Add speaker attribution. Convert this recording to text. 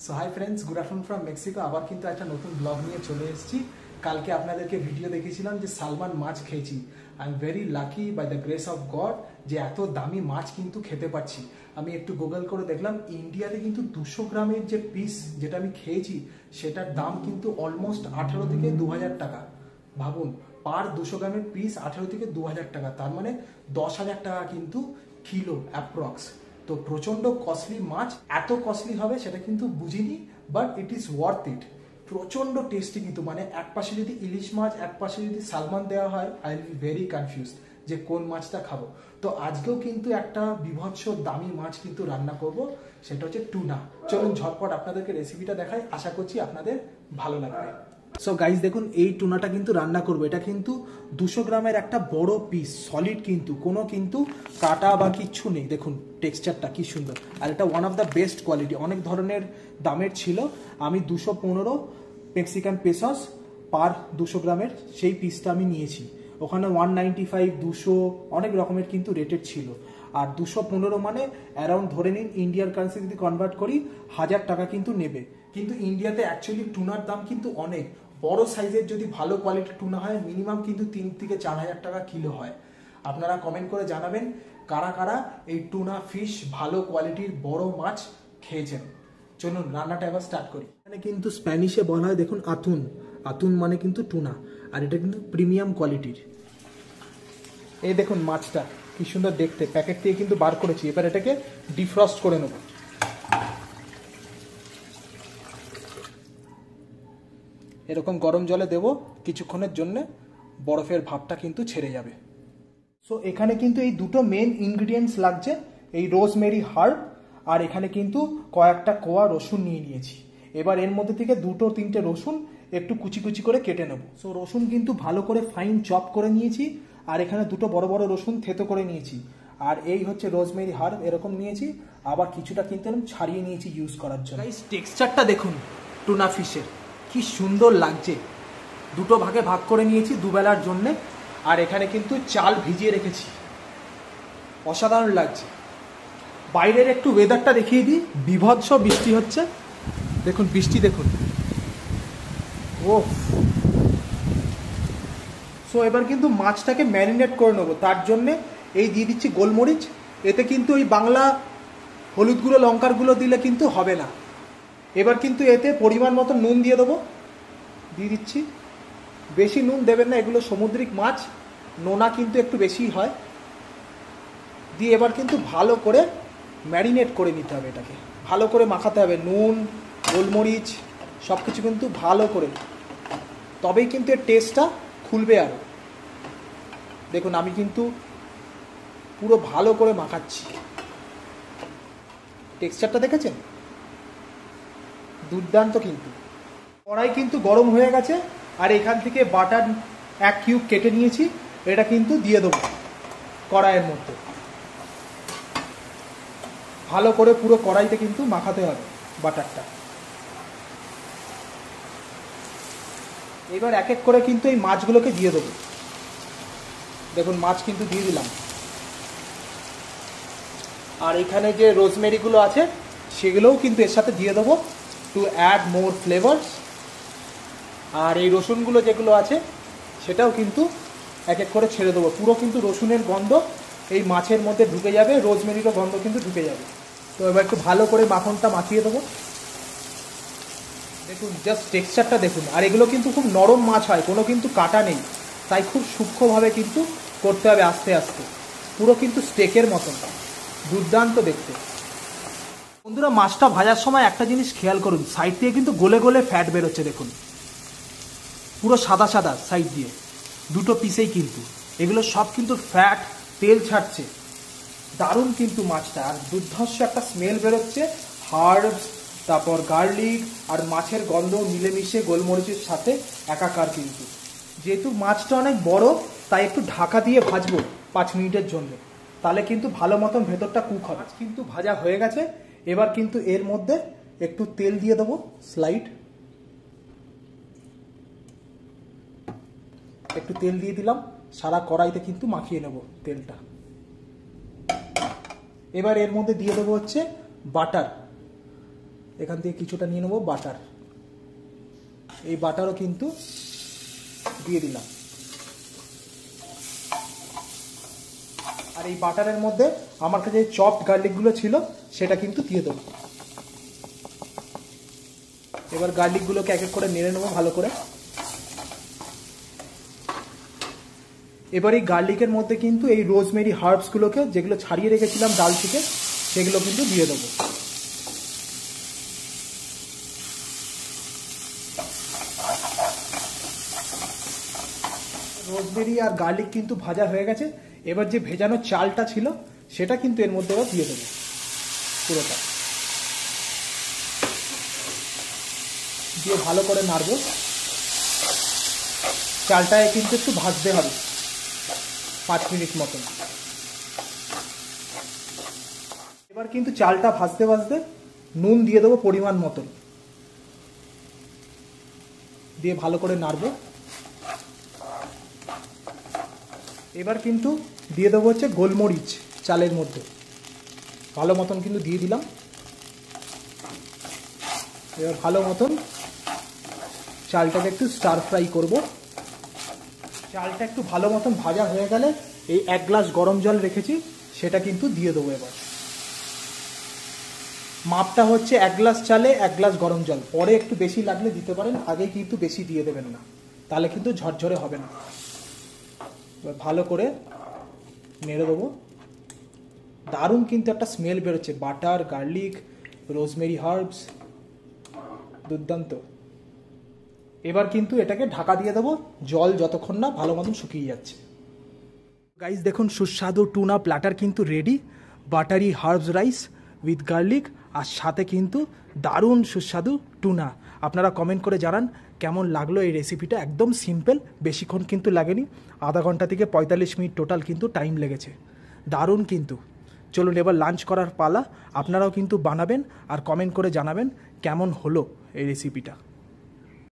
Speaker 1: So hi friends, good afternoon from Mexico. আবার কিন্তু একটা নতুন ব্লগ নিয়ে চলে এসেছি। কালকে আপনাদেরকে ভিডিও দেখিয়েছিলাম যে সালমান মাছ খেয়েছি। I am very lucky by the grace of God যে এত দামি মাছ কিন্তু খেতে পাচ্ছি। আমি একটু গুগল করে দেখলাম, ইন্ডিয়াতে কিন্তু 200 গ্রামের যে পিস যেটা আমি খেয়েছি সেটার দাম কিন্তু অলমোস্ট 18 থেকে 2000 টাকা। ভাবুন, পার 200 গ্রামের পিস 18 থেকে 2000 টাকা, তার মানে 10,000 টাকা কিন্তু কিলো অ্যাপ্রক্স। তো প্রচন্ড কস্টলি মাছ, এত কস্টলি হবে সেটা কিন্তু বুঝিনি, but it is worth it. প্রচন্ড টেস্টি কিন্তু, মানে এক পাশে যদি ইলিশ মাছ এক পাশে যদি সালমান দেওয়া হয়, I will be very confuse যে কোন মাছটা খাবো। তো আজকেও কিন্তু একটা বিভৎস দামি মাছ কিন্তু রান্না করব, সেটা হচ্ছে টুনা। চলুন ঝটপট আপনাদেরকে রেসিপিটা দেখাই, আশা করছি আপনাদের ভালো লাগবে। সো গাইজ দেখুন, এই টুনাটা কিন্তু রান্না করবো। এটা কিন্তু 200 গ্রামের একটা বড় পিস, সলিড কিন্তু, কোনো কিন্তু কাটা বা কিচ্ছু নেই। দেখুন টেক্সচারটা কি সুন্দর, আর এটা one of the best quality. অনেক ধরনের দামের ছিল, আমি 215 মেক্সিকান পেসস পার 200 গ্রামের সেই পিসটা আমি নিয়েছি। ওখানে 195, 200 অনেক রকমের কিন্তু রেটেড ছিল। আর 215 মানে অ্যারাউন্ড ধরে নিন ইন্ডিয়ার কারেন্সি যদি কনভার্ট করি 1000 টাকা কিন্তু নেবে। কিন্তু ইন্ডিয়াতে অ্যাকচুয়ালি টুনার দাম কিন্তু অনেক। বড় সাইজের যদি ভালো কোয়ালিটির টুনা হয় মিনিমাম কিন্তু 3 থেকে 4000 টাকা কিলো হয়। আপনারা কমেন্ট করে জানাবেন কারা কারা এই টুনা ফিশ ভালো কোয়ালিটির বড় মাছ খেয়েছেন। চলুন রান্নাটা এবার স্টার্ট করি। এখানে কিন্তু স্প্যানিশে বলা হয়, দেখুন, আতুন। আতুন মানে কিন্তু টুনা, আর এটা কিন্তু প্রিমিয়াম কোয়ালিটির। এই দেখুন মাছটা কি সুন্দর দেখতে, প্যাকেট থেকে কিন্তু বার করেছি। এবার এটাকে ডিফ্রস্ট করে নেব। এরকম গরম জলে দেব কিছুক্ষণের জন্য, বরফের ভাবটা কিন্তু ছেড়ে যাবে। সো এখানে কিন্তু এই দুটো মেন ইনগ্রিডিয়েন্টস লাগছে, এই রোজমেরি হার্ব, আর এখানে কিন্তু কয়েকটা কোয়া রসুন নিয়ে নিয়েছি। এবার এর মধ্যে থেকে 2-3টে রসুন একটু কুচি কুচি করে কেটে নেব। সো রসুন কিন্তু ভালো করে ফাইন চপ করে নিয়েছি, আর এখানে দুটো বড় বড় রসুন থেতো করে নিয়েছি। আর এই হচ্ছে রোজমেরি হার্ব, এরকম নিয়েছি। আবার কিছুটা কিন্তু আমি ছাড়িয়ে নিয়েছি ইউজ করার জন্য। এই টেক্সচারটা দেখুন টুনা ফিশের, কি সুন্দর লাগছে। দুটো ভাগে ভাগ করে নিয়েছি দুবেলার জন্যে, আর এখানে কিন্তু চাল ভিজিয়ে রেখেছি। অসাধারণ লাগছে। বাইরের একটু ওয়েদারটা দেখিয়ে দিই, বিভৎস বৃষ্টি হচ্ছে। দেখুন বৃষ্টি দেখুন, ও। সো এবার কিন্তু মাছটাকে ম্যারিনেট করে নেবো। তার জন্যে এই দিয়ে দিচ্ছি গোলমরিচ। এতে কিন্তু ওই বাংলা হলুদ গুঁড়ো লঙ্কার গুঁড়ো দিলে কিন্তু হবে না। এবার কিন্তু এতে পরিমাণ মতো নুন দিয়ে দেবো, দিয়ে দিচ্ছি। বেশি নুন দেবেন না, এগুলো সামুদ্রিক মাছ, নোনা কিন্তু একটু বেশি হয়। দিয়ে এবার কিন্তু ভালো করে ম্যারিনেট করে নিতে হবে, এটাকে ভালো করে মাখাতে হবে। নুন, গোলমরিচ সব কিছু কিন্তু ভালো করে, তবেই কিন্তু এর টেস্টটা খুলবে আরও। দেখুন আমি কিন্তু পুরো ভালো করে মাখাচ্ছি। টেক্সচারটা দেখেছেন, দুর্দান্ত কিন্তু। কড়াই কিন্তু গরম হয়ে গেছে, আর এখান থেকে বাটার 1 কিউব কেটে নিয়েছি, এটা কিন্তু দিয়ে দেবো কড়াইয়ের মধ্যে। ভালো করে পুরো কড়াইতে কিন্তু মাখাতে হবে বাটারটা। এবার এক এক করে কিন্তু এই মাছগুলোকে দিয়ে দেবো। দেখুন মাছ কিন্তু দিয়ে দিলাম, আর এখানে যে রোজমেরিগুলো আছে সেগুলোও কিন্তু এর সাথে দিয়ে দেবো টু অ্যাড মোর ফ্লেভারস। আর এই রসুনগুলো যেগুলো আছে সেটাও কিন্তু এক এক করে ছেড়ে দেবো। পুরো কিন্তু রসুনের গন্ধ এই মাছের মধ্যে ঢুকে যাবে, রোজমেরিরও গন্ধ কিন্তু ঢুকে যাবে। তো এবার একটু ভালো করে মাখনটা মাখিয়ে দেবো। দেখুন জাস্ট টেক্সচারটা দেখুন। আর এগুলো কিন্তু খুব নরম মাছ হয়, কোনো কিন্তু কাটা নেই, তাই খুব সূক্ষ্মভাবে কিন্তু করতে হবে, আস্তে আস্তে। পুরো কিন্তু স্টেকের মতন, দুর্দান্ত দেখতে। বন্ধুরা মাছটা ভাজার সময় একটা জিনিস খেয়াল করুন, সাইড দিয়ে কিন্তু গলে গলে ফ্যাট বেরোচ্ছে। দেখুন পুরো সাদা সাদা সাইড দিয়ে, দুটো পিসেই কিন্তু এগুলো সব কিন্তু ফ্যাট, তেল ছাড়ছে। দারুণ কিন্তু মাছটা, আর দুর্ধর্ষ একটা স্মেল বেরোচ্ছে। হার্বস, তারপর গার্লিক আর মাছের গন্ধ মিলেমিশে গোলমরিচের সাথে একাকার কিন্তু। যেহেতু মাছটা অনেক বড়, তাই একটু ঢাকা দিয়ে ভাজবো 5 মিনিটের জন্য, তাহলে কিন্তু ভালো মতন ভেতরটা কুক হবে। কিন্তু ভাজা হয়ে গেছে। এবার কিন্তু এর মধ্যে একটু তেল দিয়ে দেবো, স্লাইড একটু তেল দিয়ে দিলাম। সারা কড়াইতে কিন্তু মাখিয়ে নেব তেলটা। এবার এর মধ্যে দিয়ে দেবো হচ্ছে বাটার। এখান থেকে কিছুটা নিয়ে নেবো বাটার, এই বাটারও কিন্তু দিয়ে দিলাম। আর এই বাটারের মধ্যে আমার কাছে চপড গার্লিকগুলো ছিল সেটা কিন্তু দিয়ে দেবো। এবার গার্লিকগুলোকে এক এক করে নেড়ে নেবো ভালো করে। এবার এই গার্লিকের মধ্যে কিন্তু এই রোজমেরি হার্বসগুলোকে, যেগুলো ছাড়িয়ে রেখেছিলাম ডাল থেকে, সেগুলো কিন্তু দিয়ে দেবো। রোজমেরি আর গার্লিক কিন্তু ভাজা হয়ে গেছে। এবার যে ভেজানো চালটা ছিল সেটা কিন্তু এর মধ্যে এবার দিয়ে দেবো পুরোটা, দিয়ে ভালো করে নাড়বো। চালটায় কিন্তু একটু ভাজতে হবে 5 মিনিট মতন। এবার কিন্তু চালটা ভাজতে ভাজতে নুন দিয়ে দেবো পরিমাণ মতন, দিয়ে ভালো করে নাড়বো। এবার কিন্তু দিয়ে দেবো হচ্ছে গোলমরিচ চালের মধ্যে, ভালো মতন কিন্তু দিয়ে দিলাম। এবার ভালো মতন চালটাকে একটু স্টার ফ্রাই করব। চালটা একটু ভালো মতন ভাজা হয়ে গেলে এই 1 গ্লাস গরম জল রেখেছি সেটা কিন্তু দিয়ে দেবো। এবার মাপটা হচ্ছে 1 গ্লাস চালে 1 গ্লাস গরম জল, পরে একটু বেশি লাগলে দিতে পারেন, আগে কিন্তু বেশি দিয়ে দেবেন না, তাহলে কিন্তু ঝরঝরে হবে না। এবার ভালো করে নেড়ে দেবো। দারুণ কিন্তু একটা স্মেল বেরোচ্ছে, বাটার, গার্লিক, রোজমেরি হার্বস, দুর্দান্ত। এবার কিন্তু এটাকে ঢাকা দিয়ে দেবো, জল যতক্ষণ না ভালো মতন শুকিয়ে যাচ্ছে। গাইস দেখুন, সুস্বাদু টুনা প্ল্যাটার কিন্তু ready. Buttery herbs rice with garlic, আর সাথে কিন্তু দারুণ সুস্বাদু টুনা। আপনারা কমেন্ট করে জানান কেমন লাগলো এই রেসিপিটা। একদম সিম্পল, বেশিক্ষণ কিন্তু লাগেনি, আধা ঘন্টা থেকে 45 মিনিট টোটাল কিন্তু টাইম লেগেছে। দারুণ কিন্তু। চলুন এবার লাঞ্চ করার পালা। আপনারাও কিন্তু বানাবেন আর কমেন্ট করে জানাবেন কেমন হলো এই রেসিপিটা।